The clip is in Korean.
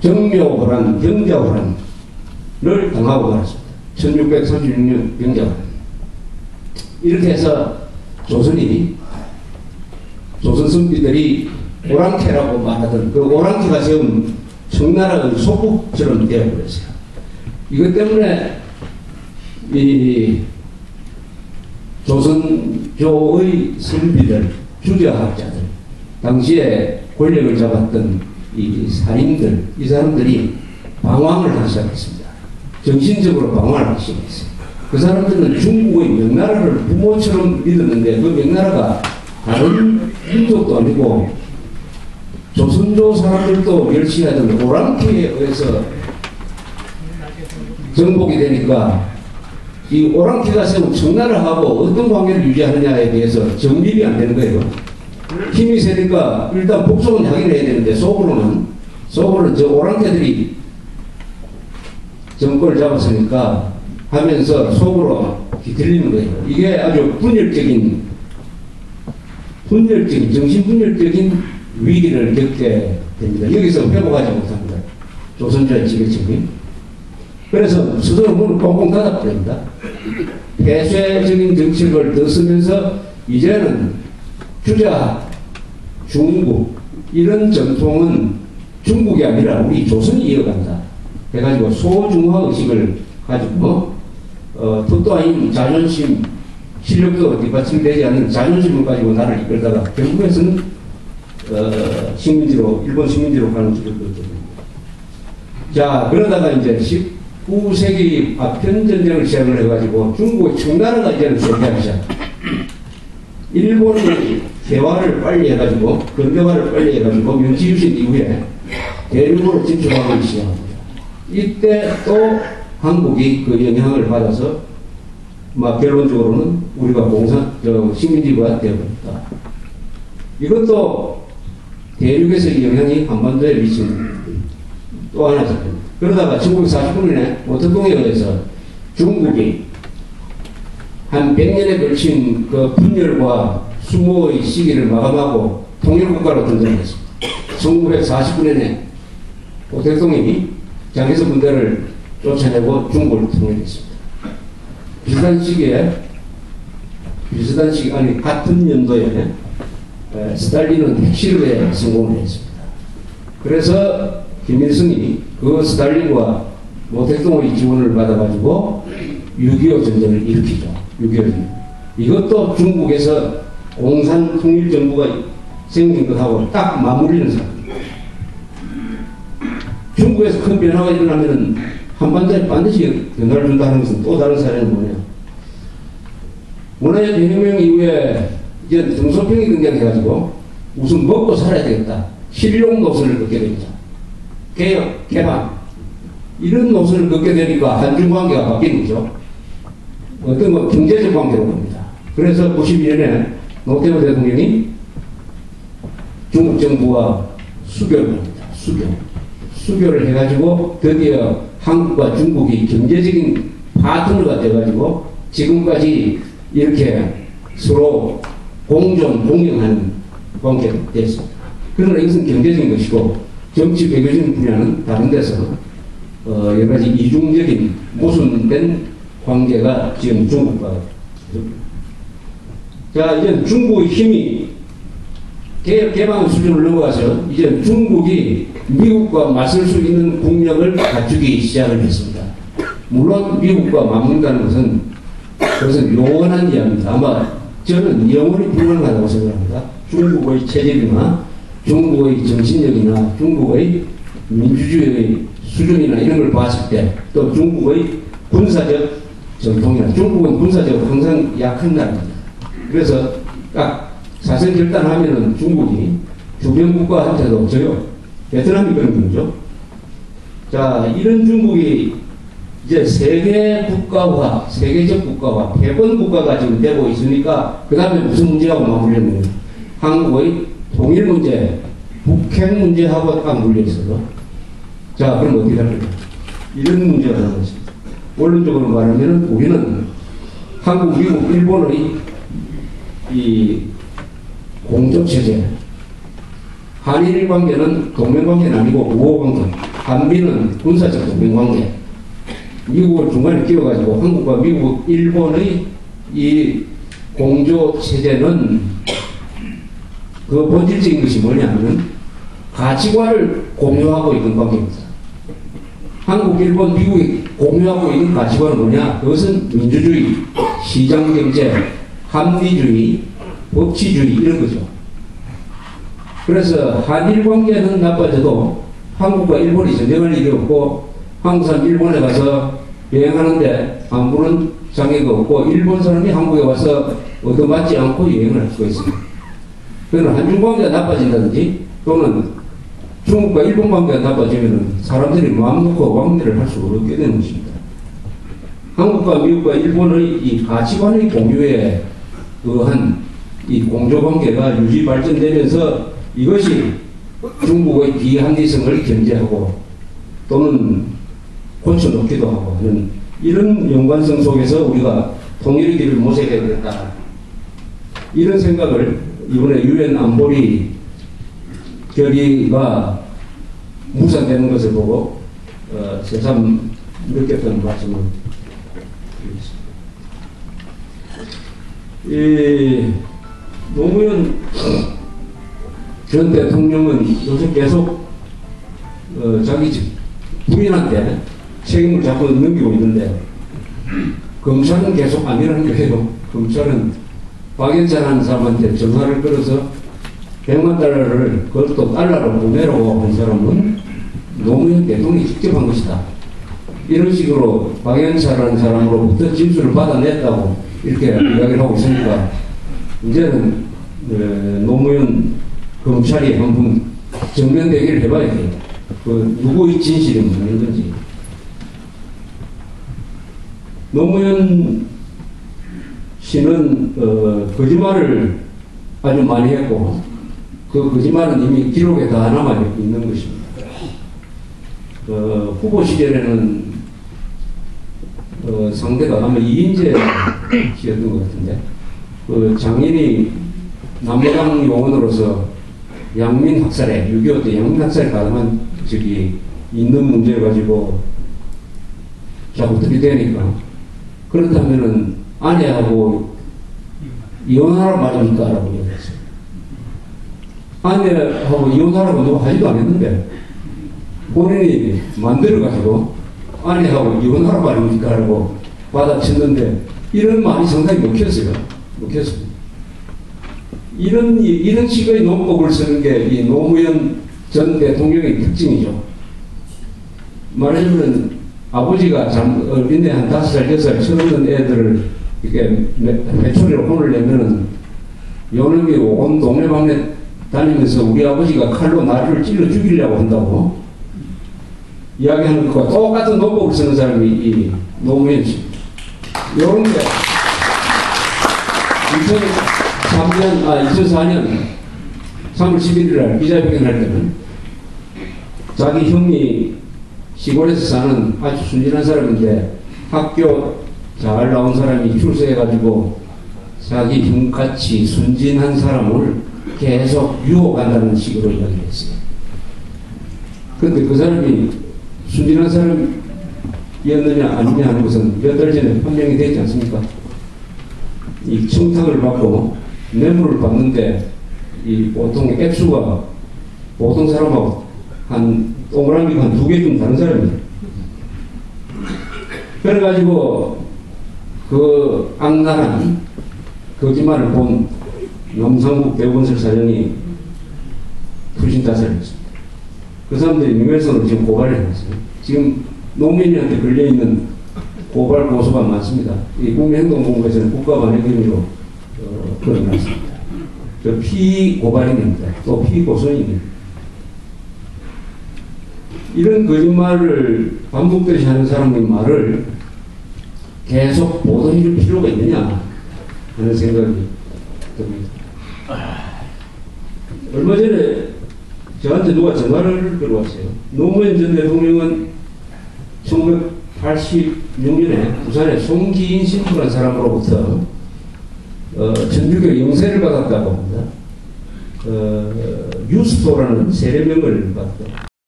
정묘호란, 병자호란을 당하고 말았습니다. 1636년 병자호란. 이렇게 해서 조선이, 조선 선비들이 오랑캐라고 말하던 그 오랑캐가 세운 청나라의 소국처럼 되어버렸어요. 이것 때문에 이 조선조의 선비들, 주저학자들, 당시에 권력을 잡았던 이 살인들, 이 사람들이 방황을 하기 시작했습니다. 정신적으로 방황을 하기 시작했어요. 그 사람들은 중국의 명나라를 부모처럼 믿었는데 그 명나라가 다른 민족도 아니고 조선조 사람들도 멸시하던 오랑캐에 의해서 정복이 되니까 이 오랑캐가 세운 청나라하고 어떤 관계를 유지하느냐에 대해서 정립이 안 되는 거예요. 힘이 세니까 일단 복속은 하긴 해야 되는데 속으로는 저 오랑캐들이 정권을 잡았으니까 하면서 속으로 들리는 거예요. 이게 아주 정신분열적인 위기를 겪게 됩니다. 여기서 회복하지 못합니다. 조선조의 지배층이. 그래서 스스로 문을 꽁꽁 닫아버립니다. 폐쇄적인 정책을 더 쓰면서 이제는 주자, 중국 이런 전통은 중국이 아니라 우리 조선이 이어간다 해가지고 소중화 의식을 가지고 뜻도 아닌 자존심, 실력도 뒷받침되지 않는 자존심을 가지고 나라를 이끌다가 결국에서는 식민지로, 일본 식민지로 가는 길을 걷거든요. 자, 그러다가 이제 19세기 아편전쟁을 시작을 해가지고 중국의 청나라가 이제는 존재하기 시작. 일본이 개화를 빨리 해가지고, 근대화를 빨리 해가지고, 명치유신 이후에 대륙으로 진출하기 시작합니다. 이때 또 한국이 그 영향을 받아서, 결론적으로는 우리가 식민지가 되어버렸다. 이것도 대륙에서의 영향이 한반도에 미친 또 하나의 작품입니다. 그러다가 1949년에 모택동에 의해서 중국이 한 100년에 걸친 그 분열과 수모의 시기를 마감하고 통일국가로 등장했습니다. 1949년에 모택동이 장개석 군대를 쫓아내고 중국을 통일했습니다. 같은 연도에 스탈린은 핵실험에 성공을 했습니다. 그래서 김일성이 그 스탈린과 모택동의 지원을 받아가지고 6.25 전쟁을 일으키죠. 6.25 전쟁. 이것도 중국에서 공산 통일정부가 생긴 것하고 딱 맞물리는 사건입니다. 중국에서 큰 변화가 일어나면 한반도에 반드시 변화를 준다는 것은 또 다른 사례는 뭐냐. 문화의 대혁명 이후에 이제 등소평이 등장해가지고 우선 먹고 살아야 되겠다. 실용 노선을 걷게 됩니다. 개혁, 개방 이런 노선을 걷게 되니까 한중 관계가 바뀌는 거죠. 어떤 경제적 관계로 갑니다. 그래서 92년에 노태우 대통령이 중국 정부와 수교를 합니다. 수교를 해가지고 드디어 한국과 중국이 경제적인 파트너가 돼가지고 지금까지 이렇게 서로 공정하는 관계가 됐습니다. 그러나 이것은 경제적인 것이고 정치 외교적인 분야는 다른 데서 여러 가지 이중적인 모순된 관계가 지금 중국과 자, 이제 중국의 힘이 개방 수준을 넘어가서 이제 중국이 미국과 맞설 수 있는 국력을 갖추기 시작을 했습니다. 물론 미국과 맞문다는 것은 그것은 요원한 이야기입니다. 아마 저는 영원히 불가능하다고 생각합니다. 중국의 체질이나 중국의 정신력이나 중국의 민주주의의 수준이나 이런 걸 봤을 때 또 중국의 군사적 전통이나 중국은 군사적으로 항상 약한 나라입니다. 그래서 딱 사선 결단하면은 중국이 주변 국가한테도 져요. 베트남이 그런 거죠. 자, 이런 중국이 이제 세계 국가화, 세계적 국가화, 패권 국가가 지금 되고 있으니까 그 다음에 무슨 문제하고 맞물렸느냐. 한국의 통일 문제, 북핵 문제하고 딱 물려있어요. 자, 그럼 어떻게 할 거냐. 이런 문제가 나오고 있습니다. 원론적으로 말하면 우리는 한국, 미국, 일본의 이 공적체제, 한일 관계는 동맹관계는 아니고 우호관계, 한미는 군사적 동맹관계. 미국을 중간에 끼워가지고 한국과 미국, 일본의 이 공조 체제는 그 본질적인 것이 뭐냐면 가치관을 공유하고 있는 관계입니다. 한국, 일본, 미국이 공유하고 있는 가치관은 뭐냐? 그것은 민주주의, 시장경제, 합리주의, 법치주의 이런 거죠. 그래서 한일 관계는 나빠져도 한국과 일본이 전쟁할 일이 없고 한국 사람 일본에 가서 여행하는데 아무런 장애가 없고 일본 사람이 한국에 와서 얻어맞지 않고 여행을 할 수가 있습니다. 그러나 한중 관계가 나빠진다든지 또는 중국과 일본 관계가 나빠지면 사람들이 마음 놓고 왕래를 할 수 없게 되는 것입니다. 한국과 미국과 일본의 이 가치관의 공유에 의한 이 공조관계가 유지 발전되면서 이것이 중국의 비합리성을 견제하고 또는 고쳐놓기도 하고 하는 이런 연관성 속에서 우리가 통일의 길을 모색해야 되겠다. 이런 생각을 이번에 유엔 안보리 결의가 무산되는 것을 보고 새삼 느꼈던 말씀을 드리겠습니다. 노무현 전 대통령은 요새 계속 자기 부인한테 책임을 자꾸 넘기고 있는데 검찰은 계속 아니라는 거예요. 검찰은 박연차라는 사람한테 전화를 걸어서 100만 달러를 그것도 달러로 보내라고 한 사람은 노무현 대통령이 직접 한 것이다. 이런 식으로 박연차라는 사람으로부터 진술을 받아냈다고 이렇게 이야기를 하고 있으니까 이제는 노무현 검찰이 한번 정면 대기를 해봐야 돼요. 그 누구의 진실이 무슨 건지. 노무현 씨는 거짓말을 아주 많이 했고 그 거짓말은 이미 기록에 다 남아 있는 것입니다. 후보 시절에는 상대가 아마 이인재 씨였던 것 같은데 그 장인이 남부당 요원으로서 양민 학살에 6.25 때 양민 학살에 가담한 적이 있는 문제를 가지고 자꾸 들이대니까 그렇다면은 아내하고 이혼하라 말입니까? 라고 얘기했어요. 아내하고 이혼하라고 누가 하지도 않았는데 본인이 만들어가지고 아내하고 이혼하라 말입니까? 라고 받아쳤는데 이런 말이 상당히 먹혔어요. 먹혔습니다. 이런 식의 논법을 쓰는 게 이 노무현 전 대통령의 특징이죠. 말하자면 아버지가 어린애 한 5살, 6살 처먹는 애들을 이렇게 회초리로 혼을 내면은 요놈이 온 동네방네 다니면서 우리 아버지가 칼로 나를 찔러 죽이려고 한다고 이야기하는 것과 똑같은 논법을 쓰는 사람이 이 노무현 씨. 요런 게 2004년 3월 11일 날 기자회견 할 때는 자기 형이 시골에서 사는 아주 순진한 사람인데 학교 잘 나온 사람이 출세해가지고 자기 형같이 순진한 사람을 계속 유혹한다는 식으로 이야기를 했어요. 그런데 그 사람이 순진한 사람이었느냐 아니냐 하는 것은 몇 달 전에 판명이 되지 않습니까? 이 청탁을 받고 뇌물을 받는데 이 보통 액수가 보통 사람하고 한 동그라미가 한 2개 좀 다른 사람이에요. 그래가지고 그 악랄한 거짓말을 본 남상국 대법원설 사장이 투신 자살했습니다. 그 사람들이 명예훼손으로 지금 고발을 해놨어요. 지금 노무현한테 걸려있는 고발 고소가 많습니다. 이 국민행동본부에서는 국가반의 혐의로 걸어놨습니다. 저 피고발인입니다. 또 피고소인입니다. 이런 거짓말을 반복되이 하는 사람의 말을 계속 보도해줄 필요가 있느냐 하는 생각이 듭니다. 얼마 전에 저한테 누가 전화를 들어왔어요. 노무현 전 대통령은 1986년에 부산에 송기인 신부라는 사람으로부터 천주교 영세를 받았다고 합니다. 유스토라는 세례명을 받고